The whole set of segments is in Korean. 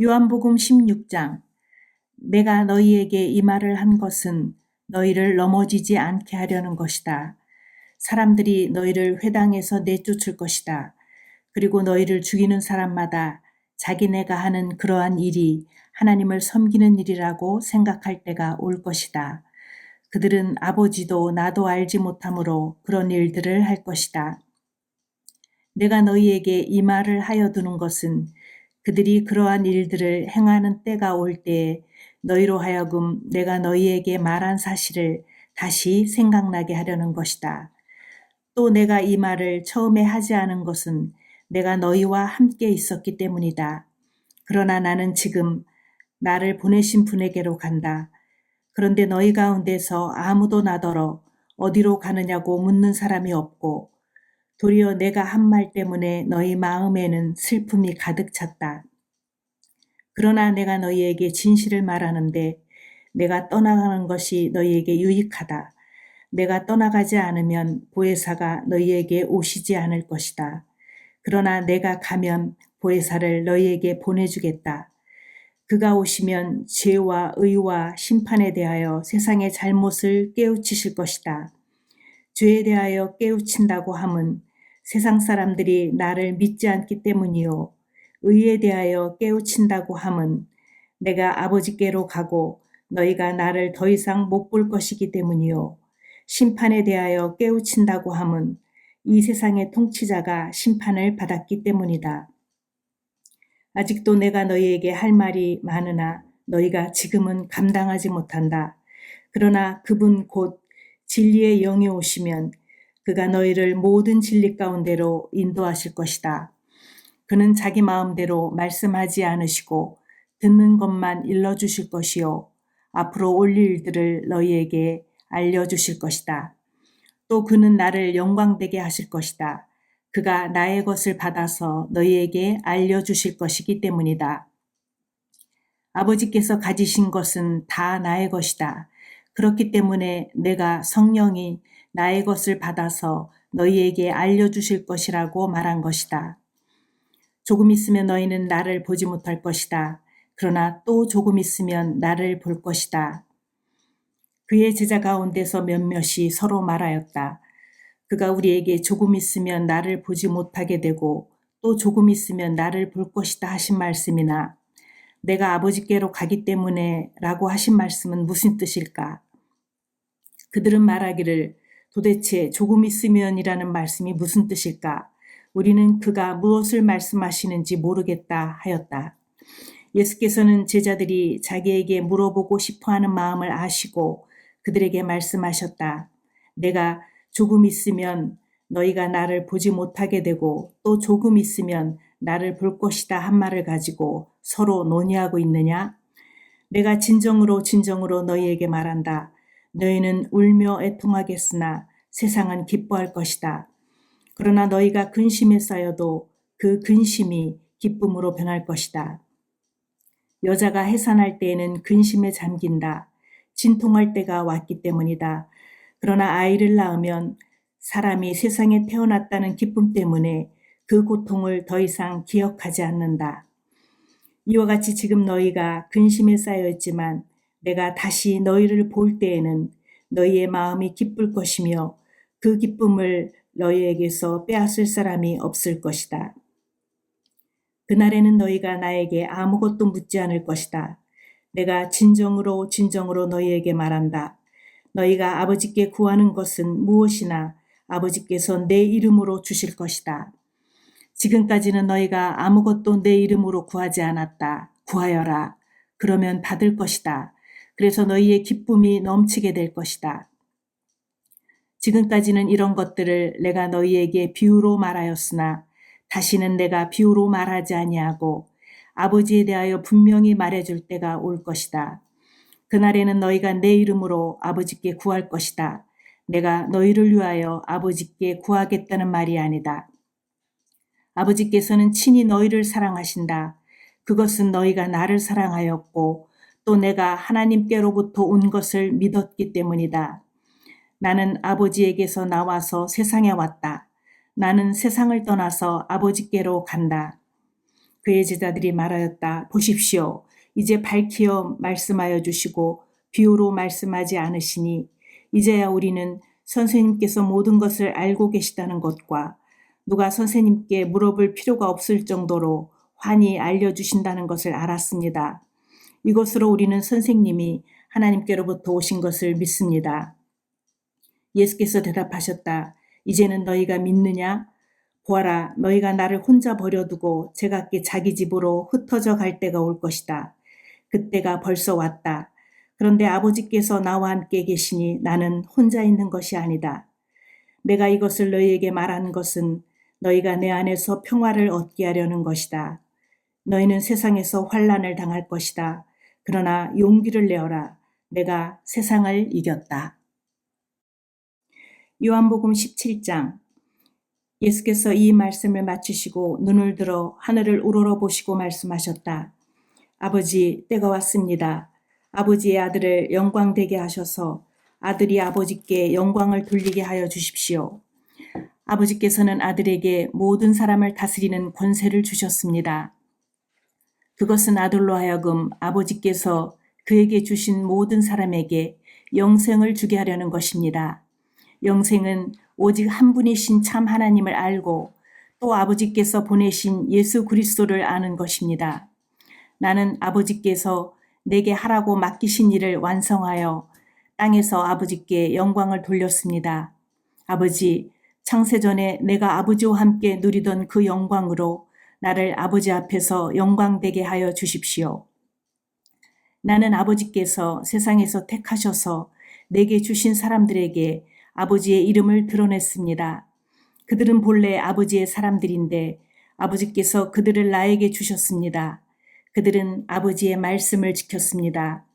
요한복음 16장. 내가 너희에게 이 말을 한 것은 너희를 넘어지지 않게 하려는 것이다. 사람들이 너희를 회당에서 내쫓을 것이다. 그리고 너희를 죽이는 사람마다 자기네가 하는 그러한 일이 하나님을 섬기는 일이라고 생각할 때가 올 것이다. 그들은 아버지도 나도 알지 못하므로 그런 일들을 할 것이다. 내가 너희에게 이 말을 하여 두는 것은 그들이 그러한 일들을 행하는 때가 올 때에 너희로 하여금 내가 너희에게 말한 사실을 다시 생각나게 하려는 것이다. 또 내가 이 말을 처음에 하지 않은 것은 내가 너희와 함께 있었기 때문이다. 그러나 나는 지금 나를 보내신 분에게로 간다. 그런데 너희 가운데서 아무도 나더러 어디로 가느냐고 묻는 사람이 없고 도리어 내가 한 말 때문에 너희 마음에는 슬픔이 가득 찼다. 그러나 내가 너희에게 진실을 말하는데 내가 떠나가는 것이 너희에게 유익하다. 내가 떠나가지 않으면 보혜사가 너희에게 오시지 않을 것이다. 그러나 내가 가면 보혜사를 너희에게 보내주겠다. 그가 오시면 죄와 의와 심판에 대하여 세상의 잘못을 깨우치실 것이다. 죄에 대하여 깨우친다고 함은 세상 사람들이 나를 믿지 않기 때문이요. 의에 대하여 깨우친다고 함은 내가 아버지께로 가고 너희가 나를 더 이상 못 볼 것이기 때문이요. 심판에 대하여 깨우친다고 함은 이 세상의 통치자가 심판을 받았기 때문이다. 아직도 내가 너희에게 할 말이 많으나 너희가 지금은 감당하지 못한다. 그러나 그분 곧 진리의 영이 오시면 그가 너희를 모든 진리 가운데로 인도하실 것이다. 그는 자기 마음대로 말씀하지 않으시고 듣는 것만 일러주실 것이요. 앞으로 올 일들을 너희에게 알려주실 것이다. 또 그는 나를 영광되게 하실 것이다. 그가 나의 것을 받아서 너희에게 알려주실 것이기 때문이다. 아버지께서 가지신 것은 다 나의 것이다. 그렇기 때문에 내가 성령이 나의 것을 받아서 너희에게 알려주실 것이라고 말한 것이다. 조금 있으면 너희는 나를 보지 못할 것이다. 그러나 또 조금 있으면 나를 볼 것이다. 그의 제자 가운데서 몇몇이 서로 말하였다. 그가 우리에게 조금 있으면 나를 보지 못하게 되고 또 조금 있으면 나를 볼 것이다 하신 말씀이나 내가 아버지께로 가기 때문에 라고 하신 말씀은 무슨 뜻일까? 그들은 말하기를 도대체 조금 있으면이라는 말씀이 무슨 뜻일까? 우리는 그가 무엇을 말씀하시는지 모르겠다 하였다. 예수께서는 제자들이 자기에게 물어보고 싶어하는 마음을 아시고 그들에게 말씀하셨다. 내가 조금 있으면 너희가 나를 보지 못하게 되고 또 조금 있으면 나를 볼 것이다 한 말을 가지고 서로 논의하고 있느냐? 내가 진정으로 진정으로 너희에게 말한다. 너희는 울며 애통하겠으나 세상은 기뻐할 것이다. 그러나 너희가 근심에 쌓여도 그 근심이 기쁨으로 변할 것이다. 여자가 해산할 때에는 근심에 잠긴다. 진통할 때가 왔기 때문이다. 그러나 아이를 낳으면 사람이 세상에 태어났다는 기쁨 때문에 그 고통을 더 이상 기억하지 않는다. 이와 같이 지금 너희가 근심에 쌓여 있지만 내가 다시 너희를 볼 때에는 너희의 마음이 기쁠 것이며 그 기쁨을 너희에게서 빼앗을 사람이 없을 것이다. 그날에는 너희가 나에게 아무것도 묻지 않을 것이다. 내가 진정으로 진정으로 너희에게 말한다. 너희가 아버지께 구하는 것은 무엇이나 아버지께서 내 이름으로 주실 것이다. 지금까지는 너희가 아무것도 내 이름으로 구하지 않았다. 구하여라. 그러면 받을 것이다. 그래서 너희의 기쁨이 넘치게 될 것이다. 지금까지는 이런 것들을 내가 너희에게 비유로 말하였으나 다시는 내가 비유로 말하지 아니하고 아버지에 대하여 분명히 말해줄 때가 올 것이다. 그날에는 너희가 내 이름으로 아버지께 구할 것이다. 내가 너희를 위하여 아버지께 구하겠다는 말이 아니다. 아버지께서는 친히 너희를 사랑하신다. 그것은 너희가 나를 사랑하였고 또 내가 하나님께로부터 온 것을 믿었기 때문이다. 나는 아버지에게서 나와서 세상에 왔다. 나는 세상을 떠나서 아버지께로 간다. 그의 제자들이 말하였다. 보십시오. 이제 밝히어 말씀하여 주시고 비유로 말씀하지 않으시니 이제야 우리는 선생님께서 모든 것을 알고 계시다는 것과 누가 선생님께 물어볼 필요가 없을 정도로 환히 알려주신다는 것을 알았습니다. 이것으로 우리는 선생님이 하나님께로부터 오신 것을 믿습니다. 예수께서 대답하셨다. 이제는 너희가 믿느냐? 보아라, 너희가 나를 혼자 버려두고 제각기 자기 집으로 흩어져 갈 때가 올 것이다. 그때가 벌써 왔다. 그런데 아버지께서 나와 함께 계시니 나는 혼자 있는 것이 아니다. 내가 이것을 너희에게 말하는 것은 너희가 내 안에서 평화를 얻게 하려는 것이다. 너희는 세상에서 환난을 당할 것이다. 그러나 용기를 내어라. 내가 세상을 이겼다. 요한복음 17장. 예수께서 이 말씀을 마치시고 눈을 들어 하늘을 우러러 보시고 말씀하셨다. 아버지, 때가 왔습니다. 아버지의 아들을 영광되게 하셔서 아들이 아버지께 영광을 돌리게 하여 주십시오. 아버지께서는 아들에게 모든 사람을 다스리는 권세를 주셨습니다. 그것은 아들로 하여금 아버지께서 그에게 주신 모든 사람에게 영생을 주게 하려는 것입니다. 영생은 오직 한 분이신 참 하나님을 알고 또 아버지께서 보내신 예수 그리스도를 아는 것입니다. 나는 아버지께서 내게 하라고 맡기신 일을 완성하여 땅에서 아버지께 영광을 돌렸습니다. 아버지, 창세전에 내가 아버지와 함께 누리던 그 영광으로 나를 아버지 앞에서 영광되게 하여 주십시오. 나는 아버지께서 세상에서 택하셔서 내게 주신 사람들에게 아버지의 이름을 드러냈습니다. 그들은 본래 아버지의 사람들인데 아버지께서 그들을 나에게 주셨습니다. 그들은 아버지의 말씀을 지켰습니다.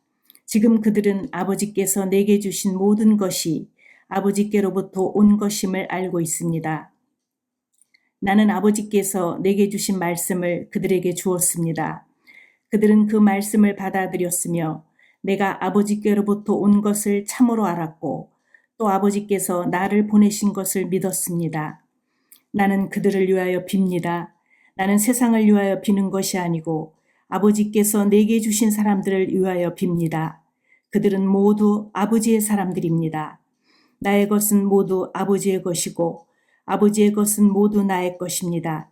지금 그들은 아버지께서 내게 주신 모든 것이 아버지께로부터 온 것임을 알고 있습니다. 나는 아버지께서 내게 주신 말씀을 그들에게 주었습니다. 그들은 그 말씀을 받아들였으며 내가 아버지께로부터 온 것을 참으로 알았고 또 아버지께서 나를 보내신 것을 믿었습니다. 나는 그들을 위하여 빕니다. 나는 세상을 위하여 비는 것이 아니고 아버지께서 내게 주신 사람들을 위하여 빕니다. 그들은 모두 아버지의 사람들입니다. 나의 것은 모두 아버지의 것이고 아버지의 것은 모두 나의 것입니다.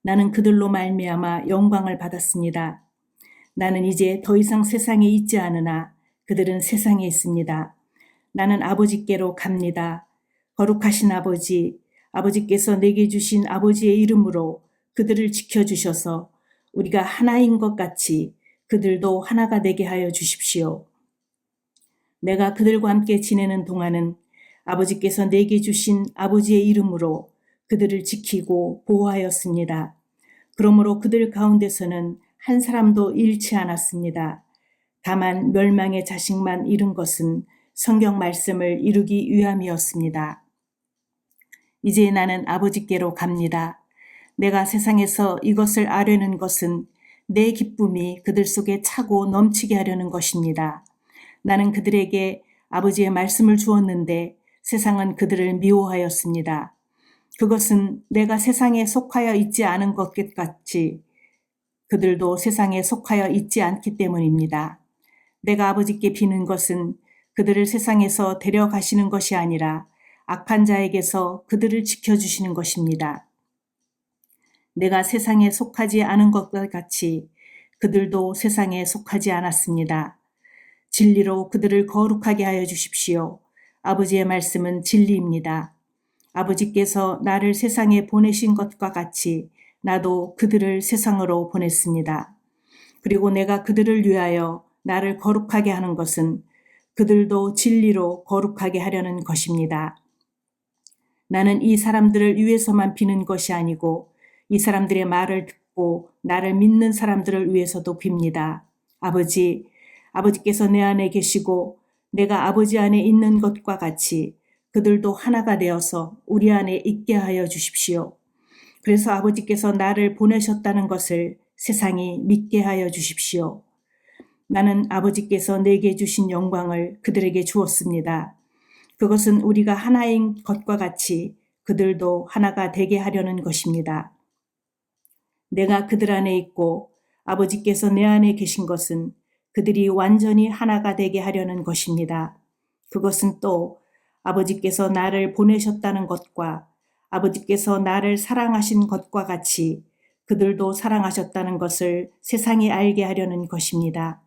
나는 그들로 말미암아 영광을 받았습니다. 나는 이제 더 이상 세상에 있지 않으나 그들은 세상에 있습니다. 나는 아버지께로 갑니다. 거룩하신 아버지, 아버지께서 내게 주신 아버지의 이름으로 그들을 지켜주셔서 우리가 하나인 것 같이 그들도 하나가 되게 하여 주십시오. 내가 그들과 함께 지내는 동안은 아버지께서 내게 주신 아버지의 이름으로 그들을 지키고 보호하였습니다. 그러므로 그들 가운데서는 한 사람도 잃지 않았습니다. 다만 멸망의 자식만 잃은 것은 성경 말씀을 이루기 위함이었습니다. 이제 나는 아버지께로 갑니다. 내가 세상에서 이것을 아려는 것은 내 기쁨이 그들 속에 차고 넘치게 하려는 것입니다. 나는 그들에게 아버지의 말씀을 주었는데 세상은 그들을 미워하였습니다. 그것은 내가 세상에 속하여 있지 않은 것 같이 그들도 세상에 속하여 있지 않기 때문입니다. 내가 아버지께 비는 것은 그들을 세상에서 데려가시는 것이 아니라 악한 자에게서 그들을 지켜주시는 것입니다. 내가 세상에 속하지 않은 것과 같이 그들도 세상에 속하지 않았습니다. 진리로 그들을 거룩하게 하여 주십시오. 아버지의 말씀은 진리입니다. 아버지께서 나를 세상에 보내신 것과 같이 나도 그들을 세상으로 보냈습니다. 그리고 내가 그들을 위하여 나를 거룩하게 하는 것은 그들도 진리로 거룩하게 하려는 것입니다. 나는 이 사람들을 위해서만 비는 것이 아니고 이 사람들의 말을 듣고 나를 믿는 사람들을 위해서도 빕니다. 아버지께서 내 안에 계시고 내가 아버지 안에 있는 것과 같이 그들도 하나가 되어서 우리 안에 있게 하여 주십시오. 그래서 아버지께서 나를 보내셨다는 것을 세상이 믿게 하여 주십시오. 나는 아버지께서 내게 주신 영광을 그들에게 주었습니다. 그것은 우리가 하나인 것과 같이 그들도 하나가 되게 하려는 것입니다. 내가 그들 안에 있고 아버지께서 내 안에 계신 것은 그들이 완전히 하나가 되게 하려는 것입니다. 그것은 또 아버지께서 나를 보내셨다는 것과 아버지께서 나를 사랑하신 것과 같이 그들도 사랑하셨다는 것을 세상이 알게 하려는 것입니다.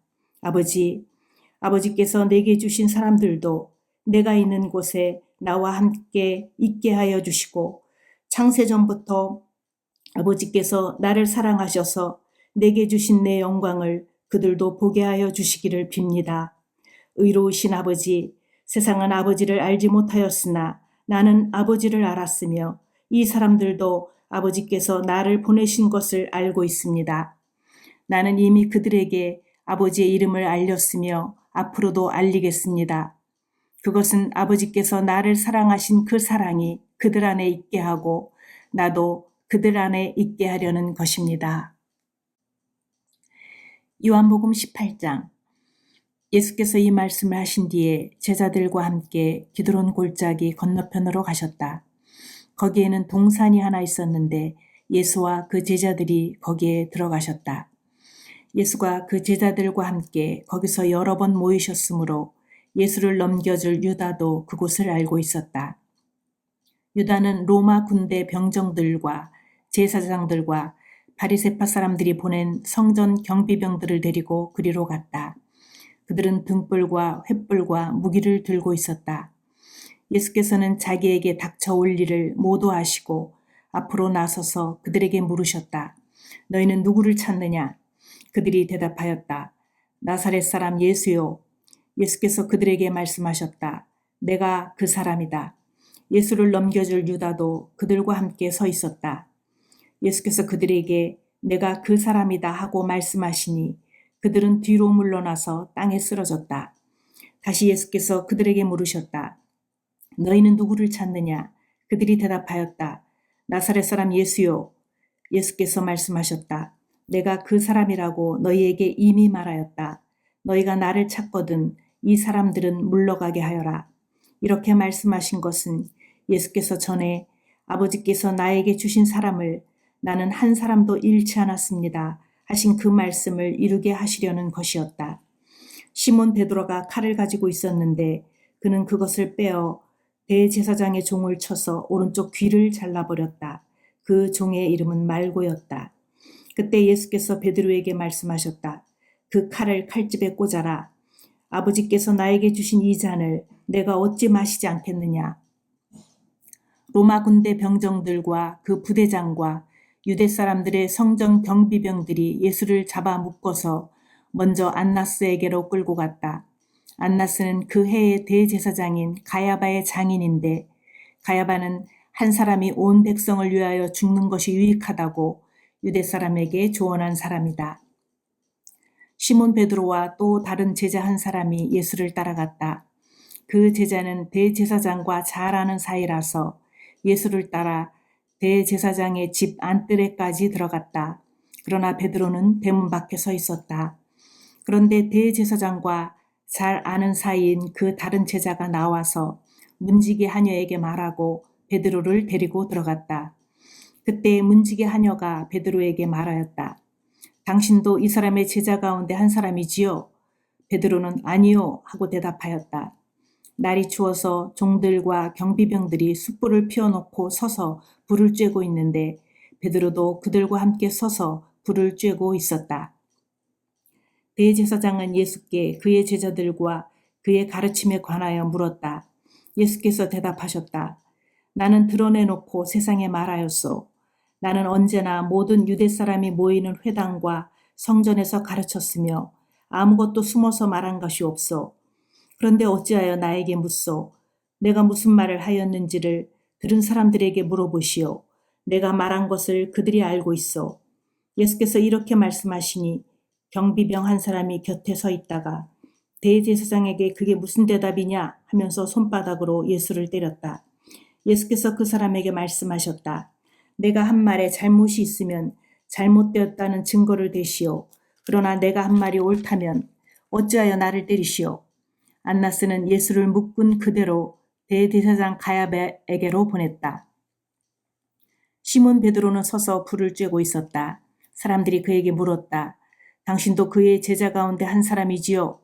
아버지께서 내게 주신 사람들도 내가 있는 곳에 나와 함께 있게 하여 주시고 창세전부터 아버지께서 나를 사랑하셔서 내게 주신 내 영광을 그들도 보게 하여 주시기를 빕니다. 의로우신 아버지, 세상은 아버지를 알지 못하였으나 나는 아버지를 알았으며 이 사람들도 아버지께서 나를 보내신 것을 알고 있습니다. 나는 이미 그들에게 아버지의 이름을 알렸으며 앞으로도 알리겠습니다. 그것은 아버지께서 나를 사랑하신 그 사랑이 그들 안에 있게 하고 나도 그들 안에 있게 하려는 것입니다. 요한복음 18장. 예수께서 이 말씀을 하신 뒤에 제자들과 함께 기드론 골짜기 건너편으로 가셨다. 거기에는 동산이 하나 있었는데 예수와 그 제자들이 거기에 들어가셨다. 예수가 그 제자들과 함께 거기서 여러 번 모이셨으므로 예수를 넘겨줄 유다도 그곳을 알고 있었다. 유다는 로마 군대 병정들과 제사장들과 바리새파 사람들이 보낸 성전 경비병들을 데리고 그리로 갔다. 그들은 등불과 횃불과 무기를 들고 있었다. 예수께서는 자기에게 닥쳐올 일을 모두 아시고 앞으로 나서서 그들에게 물으셨다. 너희는 누구를 찾느냐? 그들이 대답하였다. 나사렛 사람 예수요. 예수께서 그들에게 말씀하셨다. 내가 그 사람이다. 예수를 넘겨줄 유다도 그들과 함께 서 있었다. 예수께서 그들에게 내가 그 사람이다 하고 말씀하시니 그들은 뒤로 물러나서 땅에 쓰러졌다. 다시 예수께서 그들에게 물으셨다. 너희는 누구를 찾느냐? 그들이 대답하였다. 나사렛 사람 예수요. 예수께서 말씀하셨다. 내가 그 사람이라고 너희에게 이미 말하였다. 너희가 나를 찾거든 이 사람들은 물러가게 하여라. 이렇게 말씀하신 것은 예수께서 전에 아버지께서 나에게 주신 사람을 나는 한 사람도 잃지 않았습니다 하신 그 말씀을 이루게 하시려는 것이었다. 시몬 베드로가 칼을 가지고 있었는데 그는 그것을 빼어 대제사장의 종을 쳐서 오른쪽 귀를 잘라버렸다. 그 종의 이름은 말고였다. 그때 예수께서 베드로에게 말씀하셨다. 그 칼을 칼집에 꽂아라. 아버지께서 나에게 주신 이 잔을 내가 어찌 마시지 않겠느냐. 로마 군대 병정들과 그 부대장과 유대 사람들의 성전 경비병들이 예수를 잡아 묶어서 먼저 안나스에게로 끌고 갔다. 안나스는 그 해의 대제사장인 가야바의 장인인데 가야바는 한 사람이 온 백성을 위하여 죽는 것이 유익하다고 유대 사람에게 조언한 사람이다. 시몬 베드로와 또 다른 제자 한 사람이 예수를 따라갔다. 그 제자는 대제사장과 잘 아는 사이라서 예수를 따라 대제사장의 집 안뜰에까지 들어갔다. 그러나 베드로는 대문 밖에 서 있었다. 그런데 대제사장과 잘 아는 사이인 그 다른 제자가 나와서 문지기 하녀에게 말하고 베드로를 데리고 들어갔다. 그때 문지기 하녀가 베드로에게 말하였다. 당신도 이 사람의 제자 가운데 한 사람이지요? 베드로는 아니요 하고 대답하였다. 날이 추워서 종들과 경비병들이 숯불을 피워놓고 서서 불을 쬐고 있는데 베드로도 그들과 함께 서서 불을 쬐고 있었다. 대제사장은 예수께 그의 제자들과 그의 가르침에 관하여 물었다. 예수께서 대답하셨다. 나는 드러내놓고 세상에 말하였소. 나는 언제나 모든 유대 사람이 모이는 회당과 성전에서 가르쳤으며 아무것도 숨어서 말한 것이 없소. 그런데 어찌하여 나에게 묻소. 내가 무슨 말을 하였는지를 들은 사람들에게 물어보시오. 내가 말한 것을 그들이 알고 있어. 예수께서 이렇게 말씀하시니 경비병 한 사람이 곁에 서 있다가 대제사장에게 그게 무슨 대답이냐 하면서 손바닥으로 예수를 때렸다. 예수께서 그 사람에게 말씀하셨다. 내가 한 말에 잘못이 있으면 잘못되었다는 증거를 대시오. 그러나 내가 한 말이 옳다면 어찌하여 나를 때리시오. 안나스는 예수를 묶은 그대로 대제사장 가야바에게로 보냈다. 시몬 베드로는 서서 불을 쬐고 있었다. 사람들이 그에게 물었다. 당신도 그의 제자 가운데 한 사람이지요?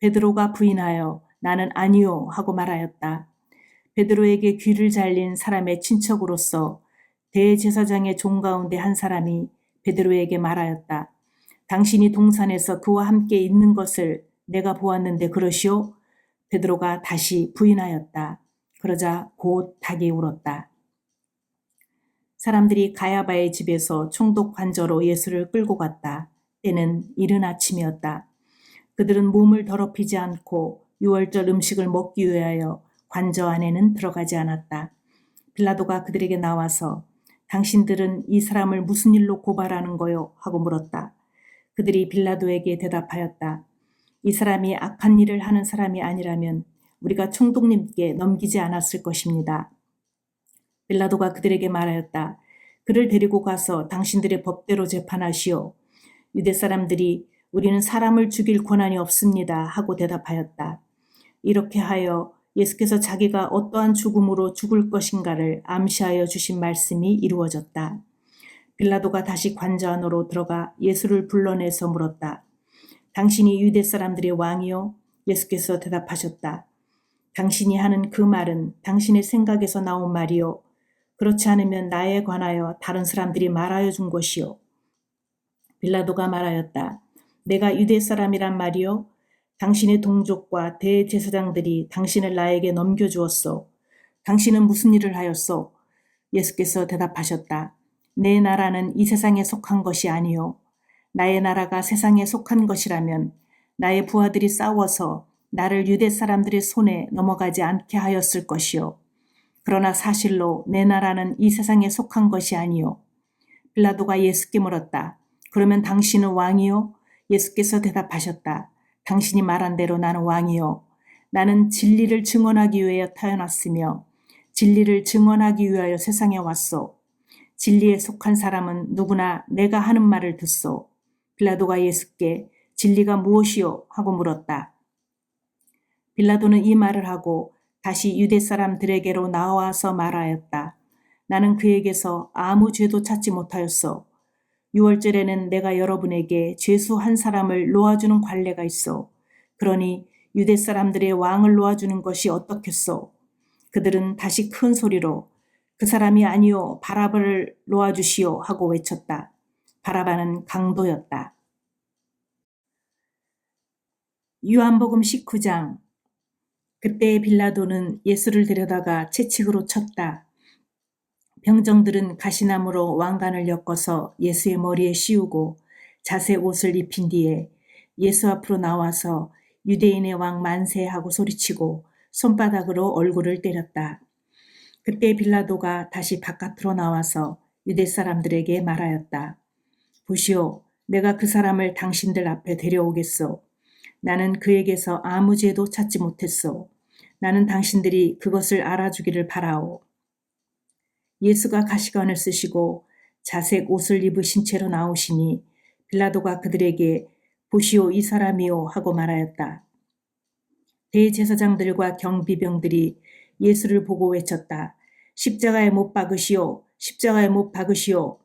베드로가 부인하여 나는 아니요 하고 말하였다. 베드로에게 귀를 잘린 사람의 친척으로서 대제사장의 종 가운데 한 사람이 베드로에게 말하였다. 당신이 동산에서 그와 함께 있는 것을 내가 보았는데 그러시오? 베드로가 다시 부인하였다. 그러자 곧 닭이 울었다. 사람들이 가야바의 집에서 총독 관저로 예수를 끌고 갔다. 때는 이른 아침이었다. 그들은 몸을 더럽히지 않고 유월절 음식을 먹기 위하여 관저 안에는 들어가지 않았다. 빌라도가 그들에게 나와서 당신들은 이 사람을 무슨 일로 고발하는 거요? 하고 물었다. 그들이 빌라도에게 대답하였다. 이 사람이 악한 일을 하는 사람이 아니라면 우리가 총독님께 넘기지 않았을 것입니다. 빌라도가 그들에게 말하였다. 그를 데리고 가서 당신들의 법대로 재판하시오. 유대 사람들이 우리는 사람을 죽일 권한이 없습니다 하고 대답하였다. 이렇게 하여 예수께서 자기가 어떠한 죽음으로 죽을 것인가를 암시하여 주신 말씀이 이루어졌다. 빌라도가 다시 관저 안으로 들어가 예수를 불러내서 물었다. 당신이 유대 사람들의 왕이요? 예수께서 대답하셨다. 당신이 하는 그 말은 당신의 생각에서 나온 말이요. 그렇지 않으면 나에 관하여 다른 사람들이 말하여 준 것이요. 빌라도가 말하였다. 내가 유대 사람이란 말이요. 당신의 동족과 대제사장들이 당신을 나에게 넘겨주었소. 당신은 무슨 일을 하였소? 예수께서 대답하셨다. 내 나라는 이 세상에 속한 것이 아니요. 나의 나라가 세상에 속한 것이라면 나의 부하들이 싸워서 나를 유대 사람들의 손에 넘어가지 않게 하였을 것이요. 그러나 사실로 내 나라는 이 세상에 속한 것이 아니요. 빌라도가 예수께 물었다. 그러면 당신은 왕이요? 예수께서 대답하셨다. 당신이 말한 대로 나는 왕이요. 나는 진리를 증언하기 위하여 태어났으며 진리를 증언하기 위하여 세상에 왔소. 진리에 속한 사람은 누구나 내가 하는 말을 듣소. 빌라도가 예수께 진리가 무엇이요? 하고 물었다. 빌라도는 이 말을 하고 다시 유대 사람들에게로 나와서 말하였다. 나는 그에게서 아무 죄도 찾지 못하였소. 유월절에는 내가 여러분에게 죄수 한 사람을 놓아주는 관례가 있어. 그러니 유대 사람들의 왕을 놓아주는 것이 어떻겠소? 그들은 다시 큰 소리로 그 사람이 아니요 바라바를 놓아주시오 하고 외쳤다. 바라바는 강도였다. 요한복음 19장. 그때 빌라도는 예수를 데려다가 채찍으로 쳤다. 병정들은 가시나무로 왕관을 엮어서 예수의 머리에 씌우고 자색 옷을 입힌 뒤에 예수 앞으로 나와서 유대인의 왕 만세하고 소리치고 손바닥으로 얼굴을 때렸다. 그때 빌라도가 다시 바깥으로 나와서 유대 사람들에게 말하였다. 보시오, 내가 그 사람을 당신들 앞에 데려오겠소. 나는 그에게서 아무 죄도 찾지 못했소. 나는 당신들이 그것을 알아주기를 바라오. 예수가 가시관을 쓰시고 자색 옷을 입으신 채로 나오시니 빌라도가 그들에게 보시오 이 사람이요 하고 말하였다. 대제사장들과 경비병들이 예수를 보고 외쳤다. 십자가에 못 박으시오. 십자가에 못 박으시오.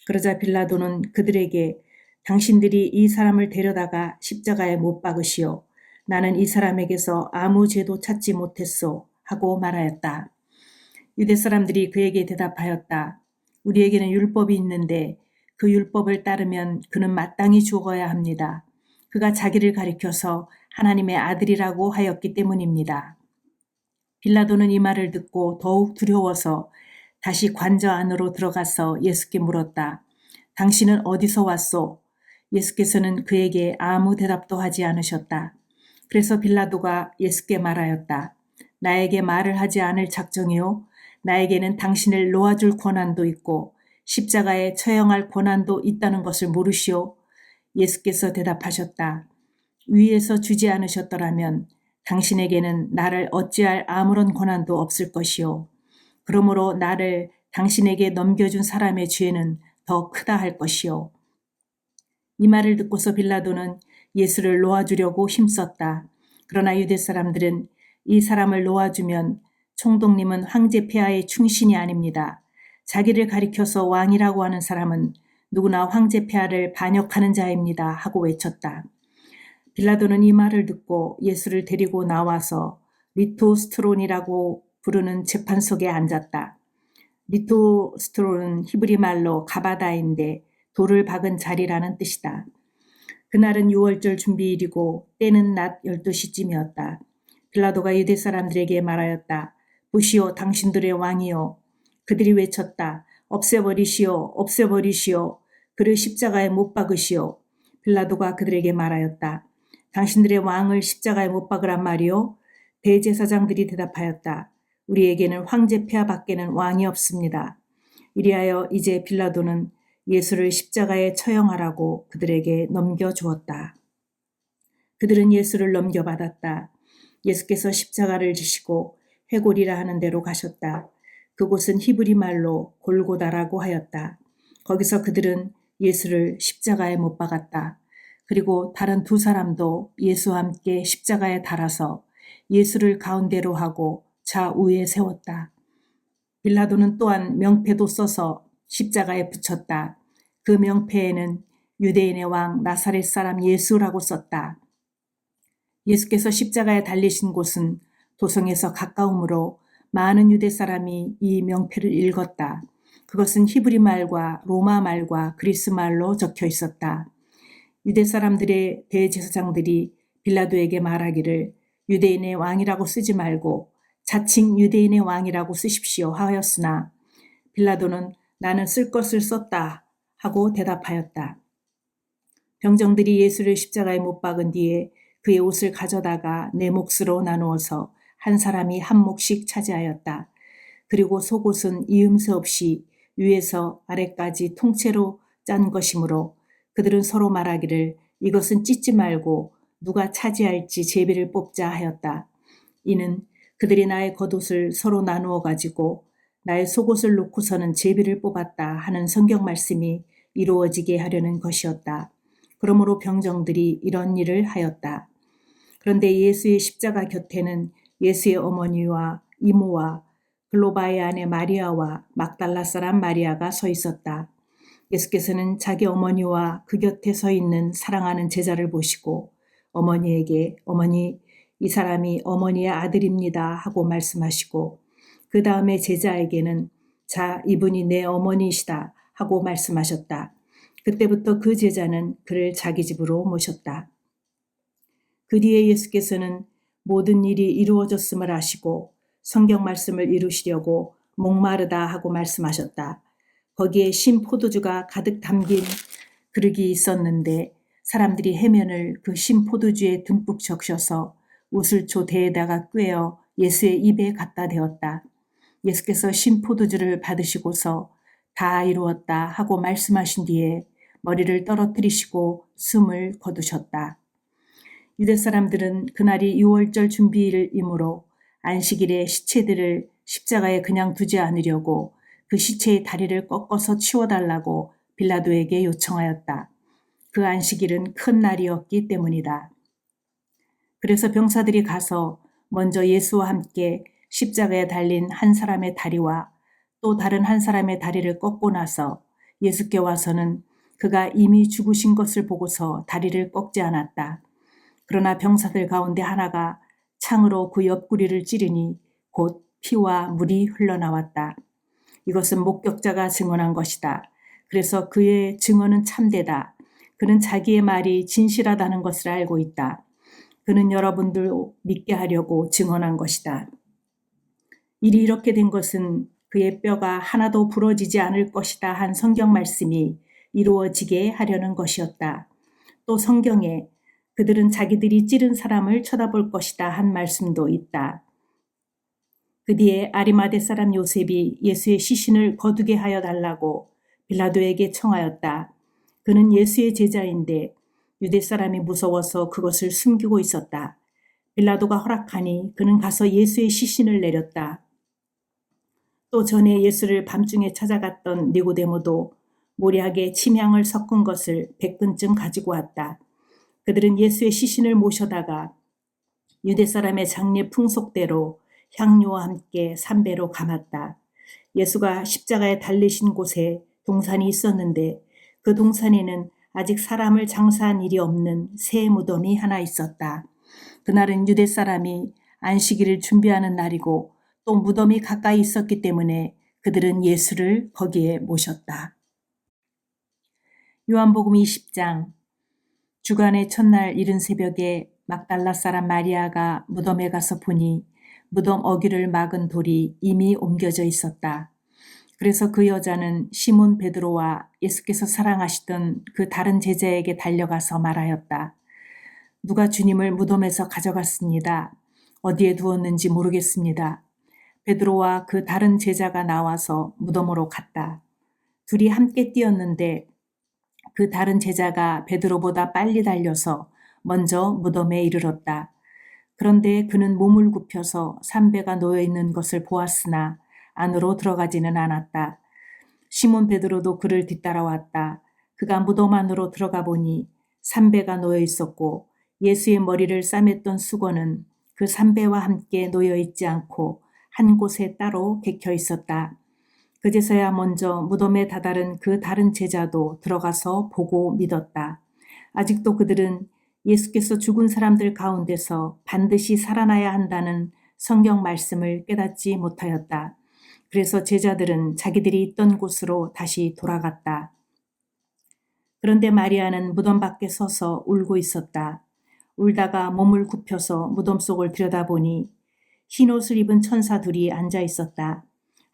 그러자 빌라도는 그들에게 당신들이 이 사람을 데려다가 십자가에 못 박으시오. 나는 이 사람에게서 아무 죄도 찾지 못했소 하고 말하였다. 유대 사람들이 그에게 대답하였다. 우리에게는 율법이 있는데 그 율법을 따르면 그는 마땅히 죽어야 합니다. 그가 자기를 가리켜서 하나님의 아들이라고 하였기 때문입니다. 빌라도는 이 말을 듣고 더욱 두려워서 다시 관저 안으로 들어가서 예수께 물었다. 당신은 어디서 왔소? 예수께서는 그에게 아무 대답도 하지 않으셨다. 그래서 빌라도가 예수께 말하였다. 나에게 말을 하지 않을 작정이요? 나에게는 당신을 놓아줄 권한도 있고 십자가에 처형할 권한도 있다는 것을 모르시오? 예수께서 대답하셨다. 위에서 주지 않으셨더라면 당신에게는 나를 어찌할 아무런 권한도 없을 것이요. 그러므로 나를 당신에게 넘겨준 사람의 죄는 더 크다 할 것이요. 이 말을 듣고서 빌라도는 예수를 놓아주려고 힘썼다. 그러나 유대 사람들은 이 사람을 놓아주면 총독님은 황제 폐하의 충신이 아닙니다. 자기를 가리켜서 왕이라고 하는 사람은 누구나 황제 폐하를 반역하는 자입니다 하고 외쳤다. 빌라도는 이 말을 듣고 예수를 데리고 나와서 리토스트론이라고 부르는 재판석에 앉았다. 리토스트론은 히브리 말로 가바다인데 돌을 박은 자리라는 뜻이다. 그날은 6월절 준비일이고 때는 낮 12시쯤이었다. 빌라도가 유대 사람들에게 말하였다. 보시오, 당신들의 왕이요. 그들이 외쳤다. 없애버리시오, 없애버리시오. 그를 십자가에 못 박으시오. 빌라도가 그들에게 말하였다. 당신들의 왕을 십자가에 못 박으란 말이요? 대제사장들이 대답하였다. 우리에게는 황제 폐하밖에는 왕이 없습니다. 이리하여 이제 빌라도는 예수를 십자가에 처형하라고 그들에게 넘겨주었다. 그들은 예수를 넘겨받았다. 예수께서 십자가를 지시고 회골이라 하는 데로 가셨다. 그곳은 히브리 말로 골고다라고 하였다. 거기서 그들은 예수를 십자가에 못 박았다. 그리고 다른 두 사람도 예수와 함께 십자가에 달아서 예수를 가운데로 하고 좌우에 세웠다. 빌라도는 또한 명패도 써서 십자가에 붙였다. 그 명패에는 유대인의 왕 나사렛 사람 예수라고 썼다. 예수께서 십자가에 달리신 곳은 도성에서 가까우므로 많은 유대 사람이 이 명패를 읽었다. 그것은 히브리 말과 로마 말과 그리스 말로 적혀 있었다. 유대 사람들의 대제사장들이 빌라도에게 말하기를 유대인의 왕이라고 쓰지 말고 자칭 유대인의 왕이라고 쓰십시오 하였으나 빌라도는 나는 쓸 것을 썼다 하고 대답하였다. 병정들이 예수를 십자가에 못 박은 뒤에 그의 옷을 가져다가 네 몫으로 나누어서 한 사람이 한 몫씩 차지하였다. 그리고 속옷은 이음새 없이 위에서 아래까지 통째로 짠 것이므로 그들은 서로 말하기를 이것은 찢지 말고 누가 차지할지 제비를 뽑자 하였다. 이는 그들이 나의 겉옷을 서로 나누어 가지고 나의 속옷을 놓고서는 제비를 뽑았다 하는 성경 말씀이 이루어지게 하려는 것이었다. 그러므로 병정들이 이런 일을 하였다. 그런데 예수의 십자가 곁에는 예수의 어머니와 이모와 글로바의 아내 마리아와 막달라 사람 마리아가 서 있었다. 예수께서는 자기 어머니와 그 곁에 서 있는 사랑하는 제자를 보시고 어머니에게 어머니 이 사람이 어머니의 아들입니다 하고 말씀하시고 그 다음에 제자에게는 자 이분이 내 어머니이시다 하고 말씀하셨다. 그때부터 그 제자는 그를 자기 집으로 모셨다. 그 뒤에 예수께서는 모든 일이 이루어졌음을 아시고 성경 말씀을 이루시려고 목마르다 하고 말씀하셨다. 거기에 신 포도주가 가득 담긴 그릇이 있었는데 사람들이 해면을 그 신 포도주에 듬뿍 적셔서 우슬초 대에다가 꿰어 예수의 입에 갖다 대었다. 예수께서 신 포도주를 받으시고서 다 이루었다 하고 말씀하신 뒤에 머리를 떨어뜨리시고 숨을 거두셨다. 유대 사람들은 그날이 6월절 준비일이므로 안식일에 시체들을 십자가에 그냥 두지 않으려고 그 시체의 다리를 꺾어서 치워달라고 빌라도에게 요청하였다. 그 안식일은 큰 날이었기 때문이다. 그래서 병사들이 가서 먼저 예수와 함께 십자가에 달린 한 사람의 다리와 또 다른 한 사람의 다리를 꺾고 나서 예수께 와서는 그가 이미 죽으신 것을 보고서 다리를 꺾지 않았다. 그러나 병사들 가운데 하나가 창으로 그 옆구리를 찌르니 곧 피와 물이 흘러나왔다. 이것은 목격자가 증언한 것이다. 그래서 그의 증언은 참되다. 그는 자기의 말이 진실하다는 것을 알고 있다. 그는 여러분들 믿게 하려고 증언한 것이다. 일이 이렇게 된 것은 그의 뼈가 하나도 부러지지 않을 것이다 한 성경 말씀이 이루어지게 하려는 것이었다. 또 성경에 그들은 자기들이 찌른 사람을 쳐다볼 것이다 한 말씀도 있다. 그 뒤에 아리마대 사람 요셉이 예수의 시신을 거두게 하여 달라고 빌라도에게 청하였다. 그는 예수의 제자인데 유대 사람이 무서워서 그것을 숨기고 있었다. 빌라도가 허락하니 그는 가서 예수의 시신을 내렸다. 또 전에 예수를 밤중에 찾아갔던 니고데모도 모략에 침향을 섞은 것을 100근쯤 가지고 왔다. 그들은 예수의 시신을 모셔다가 유대 사람의 장례 풍속대로 향료와 함께 삼배로 감았다. 예수가 십자가에 달리신 곳에 동산이 있었는데 그 동산에는 아직 사람을 장사한 일이 없는 새 무덤이 하나 있었다. 그날은 유대 사람이 안식일을 준비하는 날이고 또 무덤이 가까이 있었기 때문에 그들은 예수를 거기에 모셨다. 요한복음 20장. 주간의 첫날 이른 새벽에 막달라 사람 마리아가 무덤에 가서 보니 무덤 어귀를 막은 돌이 이미 옮겨져 있었다. 그래서 그 여자는 시몬 베드로와 예수께서 사랑하시던 그 다른 제자에게 달려가서 말하였다. 누가 주님을 무덤에서 가져갔습니다. 어디에 두었는지 모르겠습니다. 베드로와 그 다른 제자가 나와서 무덤으로 갔다. 둘이 함께 뛰었는데 그 다른 제자가 베드로보다 빨리 달려서 먼저 무덤에 이르렀다. 그런데 그는 몸을 굽혀서 삼배가 놓여 있는 것을 보았으나 안으로 들어가지는 않았다. 시몬 베드로도 그를 뒤따라왔다. 그가 무덤 안으로 들어가 보니 삼배가 놓여 있었고 예수의 머리를 싸맸던 수건은 그 삼배와 함께 놓여 있지 않고 한 곳에 따로 개켜 있었다. 그제서야 먼저 무덤에 다다른 그 다른 제자도 들어가서 보고 믿었다. 아직도 그들은 예수께서 죽은 사람들 가운데서 반드시 살아나야 한다는 성경 말씀을 깨닫지 못하였다. 그래서 제자들은 자기들이 있던 곳으로 다시 돌아갔다. 그런데 마리아는 무덤 밖에 서서 울고 있었다. 울다가 몸을 굽혀서 무덤 속을 들여다보니 흰 옷을 입은 천사 둘이 앉아 있었다.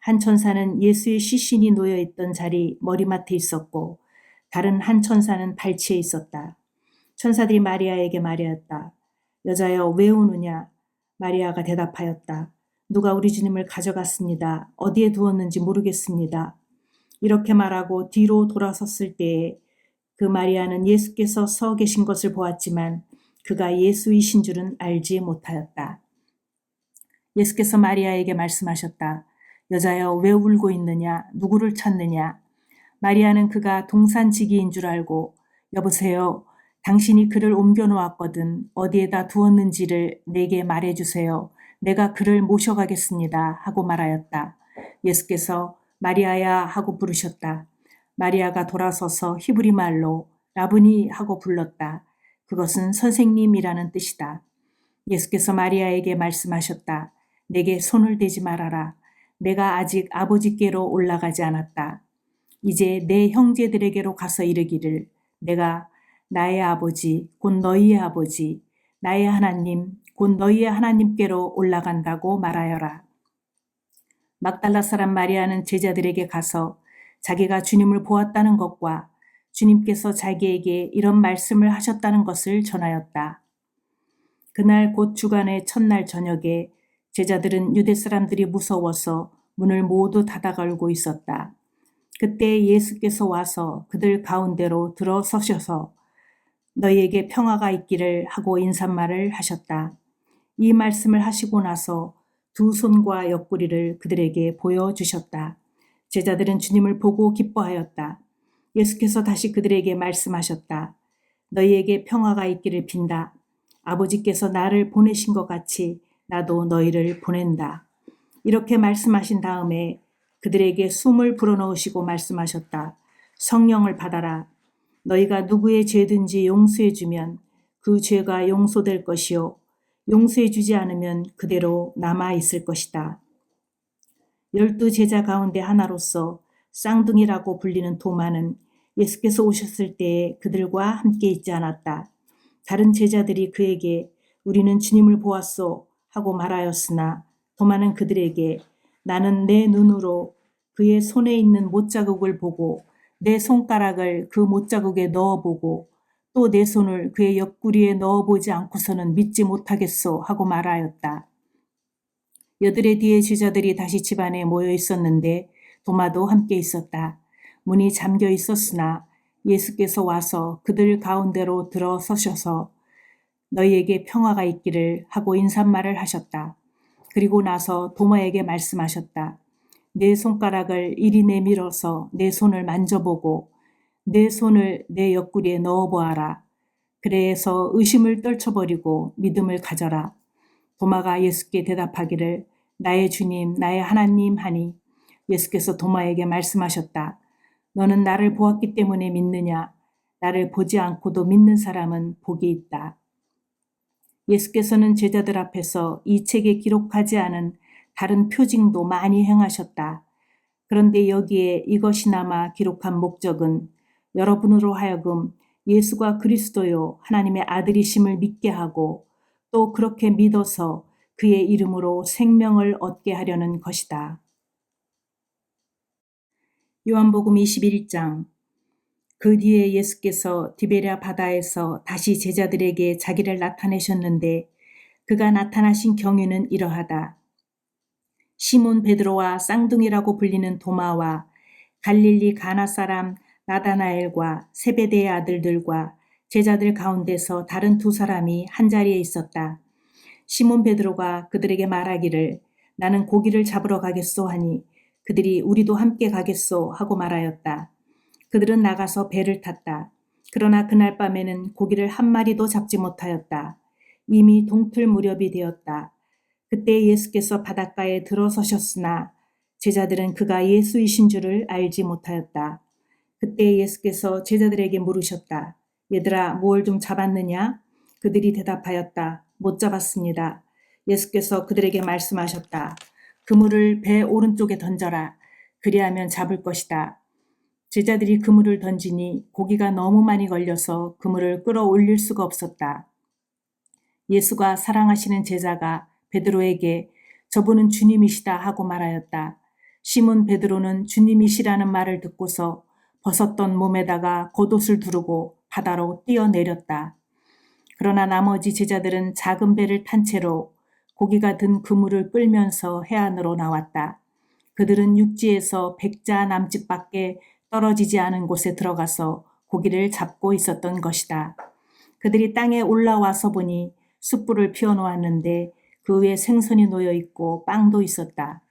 한 천사는 예수의 시신이 놓여 있던 자리 머리맡에 있었고 다른 한 천사는 발치에 있었다. 천사들이 마리아에게 말하였다. 여자여 왜 우느냐? 마리아가 대답하였다. 누가 우리 주님을 가져갔습니다. 어디에 두었는지 모르겠습니다. 이렇게 말하고 뒤로 돌아섰을 때에 그 마리아는 예수께서 서 계신 것을 보았지만 그가 예수이신 줄은 알지 못하였다. 예수께서 마리아에게 말씀하셨다. 여자여 왜 울고 있느냐? 누구를 찾느냐? 마리아는 그가 동산지기인 줄 알고 여보세요. 당신이 그를 옮겨 놓았거든. 어디에다 두었는지를 내게 말해주세요. 내가 그를 모셔가겠습니다. 하고 말하였다. 예수께서 마리아야 하고 부르셨다. 마리아가 돌아서서 히브리 말로 라브니 하고 불렀다. 그것은 선생님이라는 뜻이다. 예수께서 마리아에게 말씀하셨다. 내게 손을 대지 말아라. 내가 아직 아버지께로 올라가지 않았다. 이제 내 형제들에게로 가서 이르기를 내가 나의 아버지 곧 너희의 아버지 나의 하나님 곧 너희의 하나님께로 올라간다고 말하여라. 막달라 사람 마리아는 제자들에게 가서 자기가 주님을 보았다는 것과 주님께서 자기에게 이런 말씀을 하셨다는 것을 전하였다. 그날 곧 주간의 첫날 저녁에 제자들은 유대 사람들이 무서워서 문을 모두 닫아 걸고 있었다. 그때 예수께서 와서 그들 가운데로 들어서셔서 너희에게 평화가 있기를 하고 인사말을 하셨다. 이 말씀을 하시고 나서 두 손과 옆구리를 그들에게 보여주셨다. 제자들은 주님을 보고 기뻐하였다. 예수께서 다시 그들에게 말씀하셨다. 너희에게 평화가 있기를 빈다. 아버지께서 나를 보내신 것 같이 나도 너희를 보낸다. 이렇게 말씀하신 다음에 그들에게 숨을 불어넣으시고 말씀하셨다. 성령을 받아라. 너희가 누구의 죄든지 용서해 주면 그 죄가 용서될 것이요. 용서해 주지 않으면 그대로 남아 있을 것이다. 12 제자 가운데 하나로서 쌍둥이라고 불리는 도마는 예수께서 오셨을 때에 그들과 함께 있지 않았다. 다른 제자들이 그에게 우리는 주님을 보았소 하고 말하였으나 도마는 그들에게 나는 내 눈으로 그의 손에 있는 못자국을 보고 내 손가락을 그 못자국에 넣어보고 또 내 손을 그의 옆구리에 넣어보지 않고서는 믿지 못하겠소 하고 말하였다. 여드레 뒤에 제자들이 다시 집안에 모여 있었는데 도마도 함께 있었다. 문이 잠겨 있었으나 예수께서 와서 그들 가운데로 들어서셔서 너희에게 평화가 있기를 하고 인사말을 하셨다. 그리고 나서 도마에게 말씀하셨다. 내 손가락을 이리 내밀어서 내 손을 만져보고 내 손을 내 옆구리에 넣어보아라. 그래서 의심을 떨쳐버리고 믿음을 가져라. 도마가 예수께 대답하기를 나의 주님 나의 하나님 하니 예수께서 도마에게 말씀하셨다. 너는 나를 보았기 때문에 믿느냐? 나를 보지 않고도 믿는 사람은 복이 있다. 예수께서는 제자들 앞에서 이 책에 기록하지 않은 다른 표징도 많이 행하셨다. 그런데 여기에 이것이나마 기록한 목적은 여러분으로 하여금 예수가 그리스도요 하나님의 아들이심을 믿게 하고 또 그렇게 믿어서 그의 이름으로 생명을 얻게 하려는 것이다. 요한복음 21장. 그 뒤에 예수께서 디베랴 바다에서 다시 제자들에게 자기를 나타내셨는데 그가 나타나신 경위는 이러하다. 시몬 베드로와 쌍둥이라고 불리는 도마와 갈릴리 가나 사람 나다나엘과 세베대의 아들들과 제자들 가운데서 다른 두 사람이 한자리에 있었다. 시몬 베드로가 그들에게 말하기를 나는 고기를 잡으러 가겠소 하니 그들이 우리도 함께 가겠소 하고 말하였다. 그들은 나가서 배를 탔다. 그러나 그날 밤에는 고기를 한 마리도 잡지 못하였다. 이미 동틀 무렵이 되었다. 그때 예수께서 바닷가에 들어서셨으나 제자들은 그가 예수이신 줄을 알지 못하였다. 그때 예수께서 제자들에게 물으셨다. 얘들아, 뭘 좀 잡았느냐? 그들이 대답하였다. 못 잡았습니다. 예수께서 그들에게 말씀하셨다. 그물을 배 오른쪽에 던져라. 그리하면 잡을 것이다. 제자들이 그물을 던지니 고기가 너무 많이 걸려서 그물을 끌어올릴 수가 없었다. 예수가 사랑하시는 제자가 베드로에게 저분은 주님이시다 하고 말하였다. 시몬 베드로는 주님이시라는 말을 듣고서 벗었던 몸에다가 겉옷을 두르고 바다로 뛰어내렸다. 그러나 나머지 제자들은 작은 배를 탄 채로 고기가 든 그물을 끌면서 해안으로 나왔다. 그들은 육지에서 100자 남짓밖에 떨어지지 않은 곳에 들어가서 고기를 잡고 있었던 것이다. 그들이 땅에 올라와서 보니 숯불을 피워놓았는데 그 위에 생선이 놓여 있고 빵도 있었다.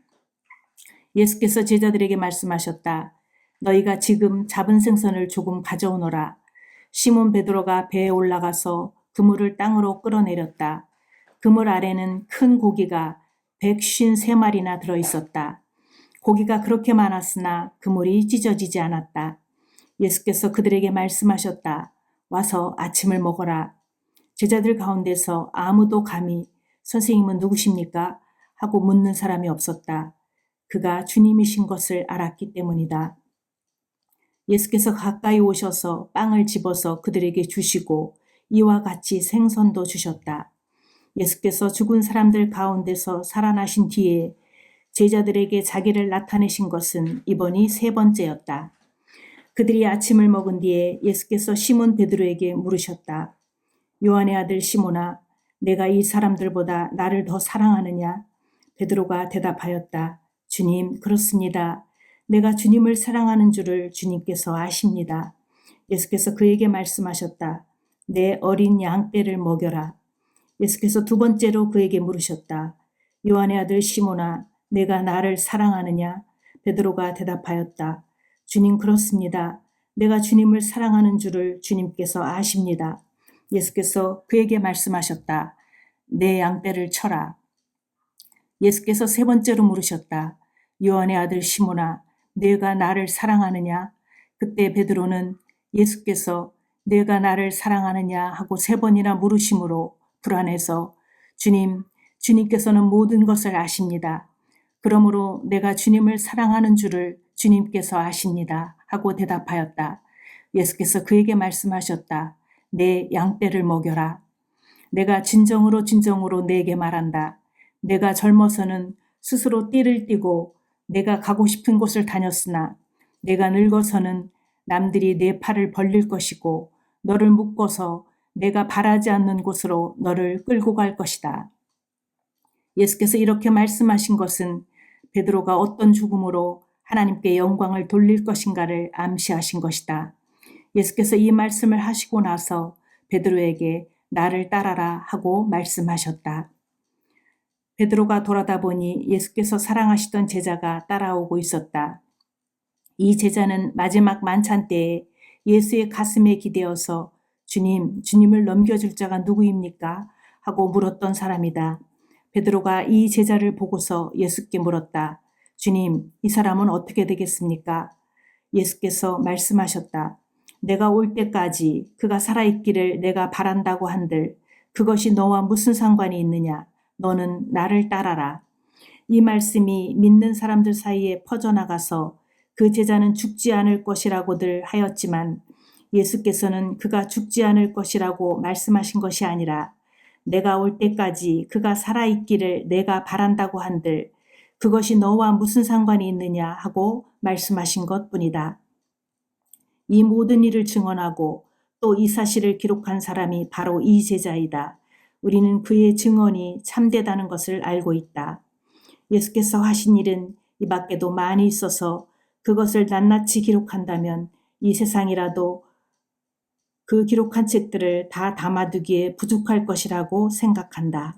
예수께서 제자들에게 말씀하셨다. 너희가 지금 잡은 생선을 조금 가져오너라. 시몬 베드로가 배에 올라가서 그물을 땅으로 끌어내렸다. 그물 아래는 큰 고기가 153마리나 들어있었다. 고기가 그렇게 많았으나 그물이 찢어지지 않았다. 예수께서 그들에게 말씀하셨다. 와서 아침을 먹어라. 제자들 가운데서 아무도 감히 선생님은 누구십니까? 하고 묻는 사람이 없었다. 그가 주님이신 것을 알았기 때문이다. 예수께서 가까이 오셔서 빵을 집어서 그들에게 주시고 이와 같이 생선도 주셨다. 예수께서 죽은 사람들 가운데서 살아나신 뒤에 제자들에게 자기를 나타내신 것은 이번이 세 번째였다. 그들이 아침을 먹은 뒤에 예수께서 시몬 베드로에게 물으셨다. 요한의 아들 시몬아, 내가 이 사람들보다 나를 더 사랑하느냐? 베드로가 대답하였다. 주님, 그렇습니다. 내가 주님을 사랑하는 줄을 주님께서 아십니다. 예수께서 그에게 말씀하셨다. 내 어린 양떼를 먹여라. 예수께서 두 번째로 그에게 물으셨다. 요한의 아들 시몬아, 내가 나를 사랑하느냐? 베드로가 대답하였다. 주님, 그렇습니다. 내가 주님을 사랑하는 줄을 주님께서 아십니다. 예수께서 그에게 말씀하셨다. 내 양떼를 쳐라. 예수께서 세 번째로 물으셨다. 요한의 아들 시몬아, 내가 나를 사랑하느냐? 그때 베드로는 예수께서 내가 나를 사랑하느냐 하고 세 번이나 물으심으로 불안해서 주님께서는 모든 것을 아십니다. 그러므로 내가 주님을 사랑하는 줄을 주님께서 아십니다. 하고 대답하였다. 예수께서 그에게 말씀하셨다. 내 양떼를 먹여라. 내가 진정으로 내게 말한다. 내가 젊어서는 스스로 띠를 띠고 내가 가고 싶은 곳을 다녔으나 내가 늙어서는 남들이 내 팔을 벌릴 것이고 너를 묶어서 내가 바라지 않는 곳으로 너를 끌고 갈 것이다. 예수께서 이렇게 말씀하신 것은 베드로가 어떤 죽음으로 하나님께 영광을 돌릴 것인가를 암시하신 것이다. 예수께서 이 말씀을 하시고 나서 베드로에게 나를 따라라 하고 말씀하셨다. 베드로가 돌아다 보니 예수께서 사랑하시던 제자가 따라오고 있었다. 이 제자는 마지막 만찬 때에 예수의 가슴에 기대어서 주님을 넘겨줄 자가 누구입니까? 하고 물었던 사람이다. 베드로가 이 제자를 보고서 예수께 물었다. 주님, 이 사람은 어떻게 되겠습니까? 예수께서 말씀하셨다. 내가 올 때까지 그가 살아있기를 내가 바란다고 한들 그것이 너와 무슨 상관이 있느냐? 너는 나를 따라라. 이 말씀이 믿는 사람들 사이에 퍼져나가서 그 제자는 죽지 않을 것이라고들 하였지만 예수께서는 그가 죽지 않을 것이라고 말씀하신 것이 아니라 내가 올 때까지 그가 살아있기를 내가 바란다고 한들 그것이 너와 무슨 상관이 있느냐 하고 말씀하신 것뿐이다. 이 모든 일을 증언하고 또 이 사실을 기록한 사람이 바로 이 제자이다. 우리는 그의 증언이 참되다는 것을 알고 있다. 예수께서 하신 일은 이 밖에도 많이 있어서 그것을 낱낱이 기록한다면 이 세상이라도 그 기록한 책들을 다 담아두기에 부족할 것이라고 생각한다.